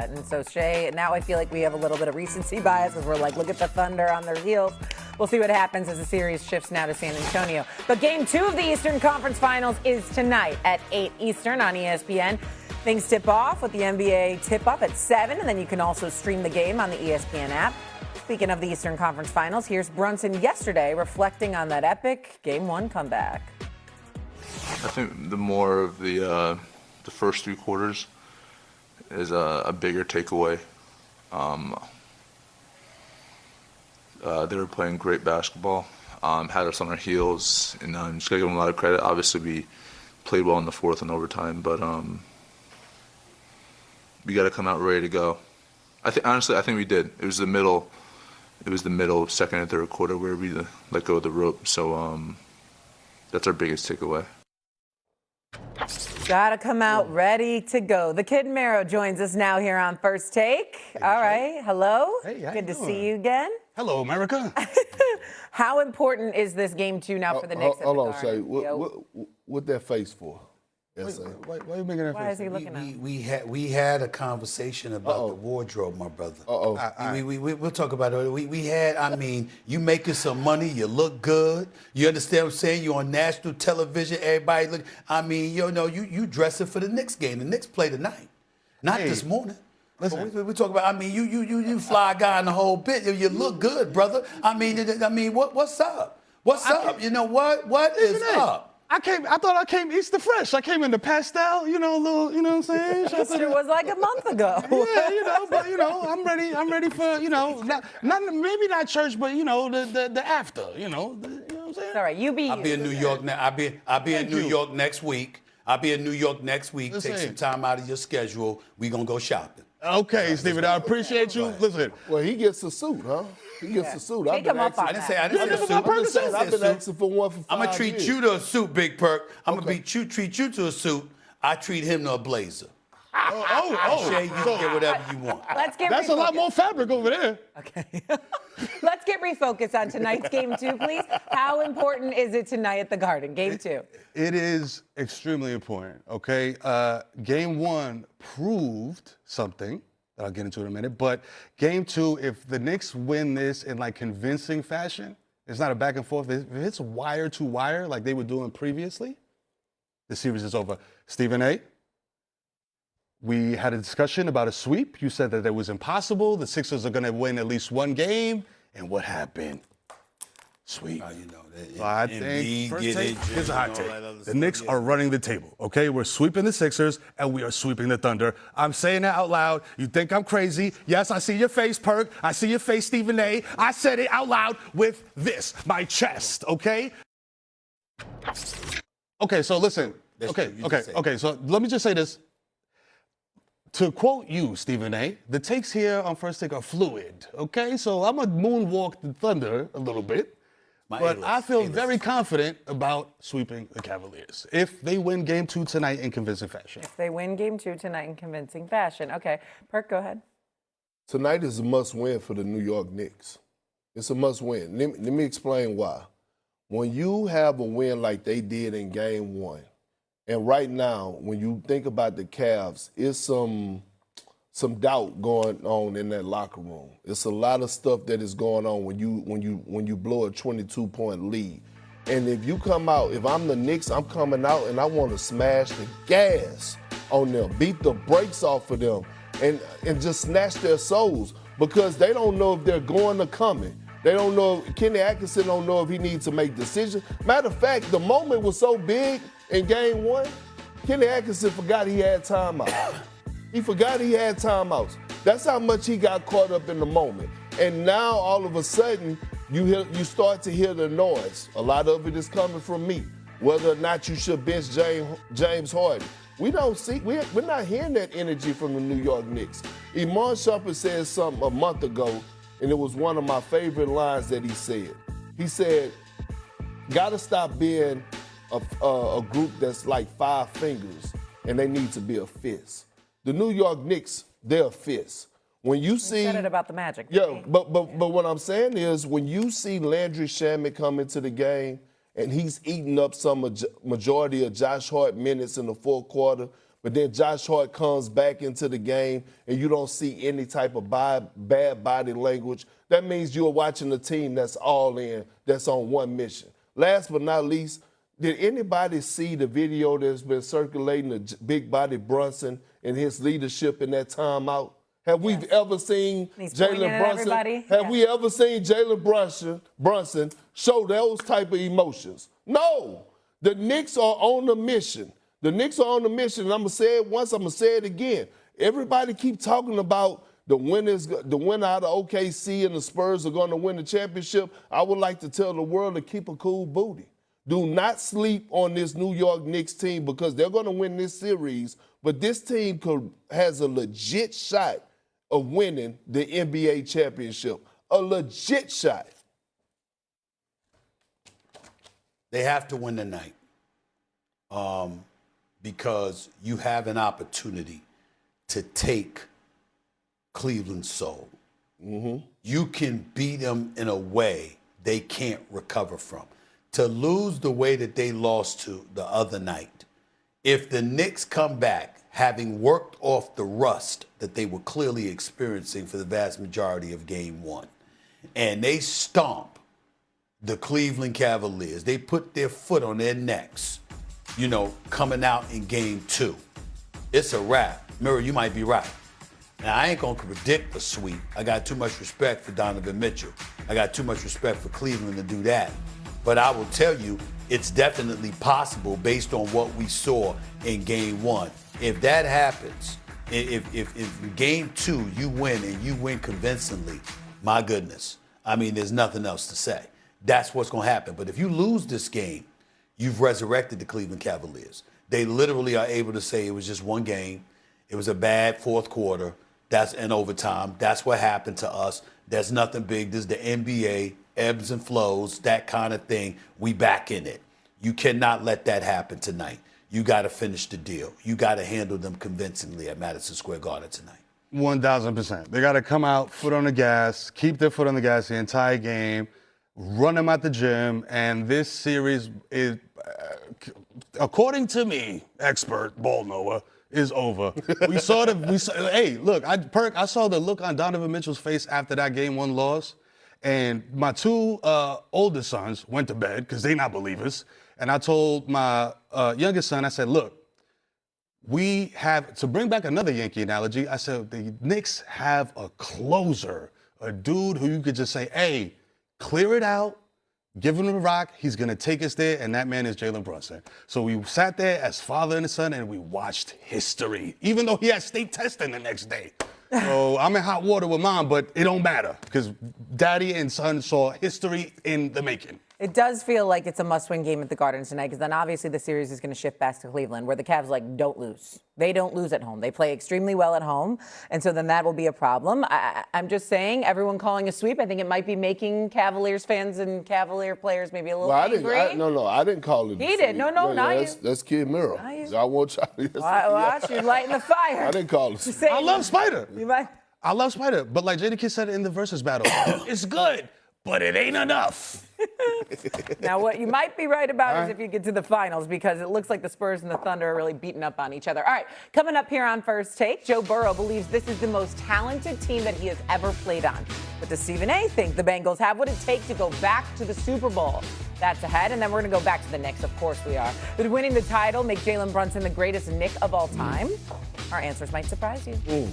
that. And so, Shay, now I feel like we have a little bit of recency bias as we're like, look at the Thunder on their heels. We'll see what happens as the series shifts now to San Antonio. But Game 2 of the Eastern Conference Finals is tonight at 8 Eastern on ESPN. Things tip off with the NBA tip-off at 7, and then you can also stream the game on the ESPN app. Speaking of the Eastern Conference Finals, here's Brunson yesterday reflecting on that epic Game 1 comeback. I think the more of the first 3 quarters is a bigger takeaway. They were playing great basketball, had us on our heels, and just gotta give them a lot of credit. Obviously, we played well in the fourth and overtime, but we got to come out ready to go. Honestly, I think we did. It was the middle, second and third quarter where we let go of the rope. So that's our biggest takeaway. Gotta come out ready to go. The kid Mero joins us now here on First Take. All right, hello. Hey, good to see you again. Hello, America. How important is this Game 2 now for the Knicks? Hold on, Shay. What that face for? Why are you making that face? Why is he looking at? We had a conversation about the wardrobe, my brother. We'll talk about it. We had. I mean, you making some money. You look good. You understand what I'm saying? You're on national television. Everybody look. I mean, you dressing for the Knicks game. The Knicks play tonight, not this morning. Listen, we talk about. I mean, you fly guy in the whole bit. You look good, brother. I mean, what's up? What's up? You know what? What is up? I thought I came Easter fresh. I came in the pastel, you know what I'm saying? Easter was like a month ago. Yeah, but I'm ready for, maybe not church, but the after, you know what I'm saying? All right, you be. I'll be in New York now. I'll be in New York next week. Take some time out of your schedule. We gonna go shopping. Okay, Stephen, I appreciate you. Listen. Well, he gets a suit, huh? He gets a suit. Take him up on that. I didn't say a suit. I've been asking for one for 5 years. I'm gonna treat you to a suit, Big Perk. I'm gonna treat you to a suit. I treat him to a blazer. Shay, you can get whatever you want. That's a lot more fabric over there. Okay. Let's get refocused on tonight's Game 2, please. How important is it tonight at the Garden, Game 2? It is extremely important, okay? Game 1 proved something that I'll get into in a minute, but Game 2, if the Knicks win this in convincing fashion, it's not a back and forth. If it's wire to wire like they were doing previously, the series is over. Stephen A., we had a discussion about a sweep. You said that it was impossible. The Sixers are going to win at least one game. And what happened? Sweep. I think, first take, here's a hot take. The Knicks are running the table, okay? We're sweeping the Sixers, and we are sweeping the Thunder. I'm saying that out loud. You think I'm crazy? Yes, I see your face, Perk. I see your face, Stephen A. I said it out loud with this, my chest, okay? Okay, so listen. Okay, so let me just say this. To quote you, Stephen A., the takes here on First Take are fluid, okay? So I'm going to moonwalk the Thunder a little bit, but I feel very confident about sweeping the Cavaliers if they win Game 2 tonight in convincing fashion. If they win Game 2 tonight in convincing fashion. Okay, Perk, go ahead. Tonight is a must-win for the New York Knicks. It's a must-win. Let me explain why. When you have a win like they did in Game 1, and right now, when you think about the Cavs, it's some doubt going on in that locker room. It's a lot of stuff that is going on when you blow a 22-point lead. And if you come out, if I'm the Knicks, I'm coming out and I want to smash the gas on them, beat the brakes off of them, and just snatch their souls because they don't know if they're going or coming. They don't know. Kenny Atkinson don't know if he needs to make decisions. Matter of fact, the moment was so big in Game 1, Kenny Atkinson forgot he had timeouts. He forgot he had timeouts. That's how much he got caught up in the moment. And now, all of a sudden, you start to hear the noise. A lot of it is coming from me. Whether or not you should bench James Harden. We're not hearing that energy from the New York Knicks. Iman Shumpert said something a month ago, and it was one of my favorite lines that he said. He said, gotta stop being a group that's like 5 fingers, and they need to be a fist. The New York Knicks, they're a fist. When you see, said it about the Magic. Yeah, but what I'm saying is when you see Landry Shamet come into the game and he's eating up some majority of Josh Hart minutes in the fourth quarter, but then Josh Hart comes back into the game and you don't see any type of bad body language, that means you're watching a team that's all in, that's on one mission. Last but not least, did anybody see the video that's been circulating of Big Body Brunson and his leadership in that timeout? Have we ever seen Jalen Brunson? Have we ever seen Jalen Brunson show those type of emotions? No. The Knicks are on a mission. The Knicks are on a mission, and I'm going to say it once, I'm going to say it again. Everybody keep talking about the winner out of OKC and the Spurs are going to win the championship. I would like to tell the world to keep a cool booty. Do not sleep on this New York Knicks team because they're going to win this series, but this team has a legit shot of winning the NBA championship. A legit shot. They have to win tonight because you have an opportunity to take Cleveland's soul. Mm-hmm. You can beat them in a way they can't recover from. To lose the way that they lost to the other night, if the Knicks come back having worked off the rust that they were clearly experiencing for the vast majority of game one, and they stomp the Cleveland Cavaliers, they put their foot on their necks, coming out in game two, it's a wrap. Mero, you might be right. Now, I ain't going to predict a sweep. I got too much respect for Donovan Mitchell. I got too much respect for Cleveland to do that. But I will tell you, it's definitely possible based on what we saw in game one. If that happens, if in game two you win and you win convincingly, my goodness, there's nothing else to say. That's what's going to happen. But if you lose this game, you've resurrected the Cleveland Cavaliers. They literally are able to say it was just one game. It was a bad fourth quarter. That's in overtime. That's what happened to us. There's nothing big. This is the NBA. Ebbs and flows, that kind of thing. We back in it. You cannot let that happen tonight. You got to finish the deal. You got to handle them convincingly at Madison Square Garden tonight. 1,000%. They got to come out, foot on the gas, keep their foot on the gas the entire game, run them at the gym, and this series is, according to me, expert ball knower, is over. Hey, look, I saw the look on Donovan Mitchell's face after that game one loss. And my two oldest sons went to bed because they're not believers. And I told my youngest son, I said, look, we have, to bring back another Yankee analogy, I said, the Knicks have a closer, a dude who you could just say, hey, clear it out, give him the rock, he's going to take us there, and that man is Jalen Brunson. So we sat there as father and son, and we watched history, even though he had state testing the next day. So I'm in hot water with mom, but it don't matter because daddy and son saw history in the making. It does feel like it's a must-win game at the Garden tonight because then obviously the series is going to shift back to Cleveland where the Cavs don't lose. They don't lose at home. They play extremely well at home, and so then that will be a problem. I'm just saying, everyone calling a sweep, I think it might be making Cavaliers fans and Cavalier players maybe a little angry. I didn't call it. He did. No, not you. That's Kid Mero. I want y'all to watch you lighting the fire. I didn't call it. I love Spider. I love Spider, but like Jada Kidd said in the versus battle, it's good, but it ain't enough. Now, what you might be right about is if you get to the finals, because it looks like the Spurs and the Thunder are really beating up on each other. All right, coming up here on First Take, Joe Burrow believes this is the most talented team that he has ever played on. But does Stephen A. think the Bengals have what it takes to go back to the Super Bowl? That's ahead, and then we're going to go back to the Knicks. Of course we are. Did winning the title make Jalen Brunson the greatest Knick of all time? Our answers might surprise you.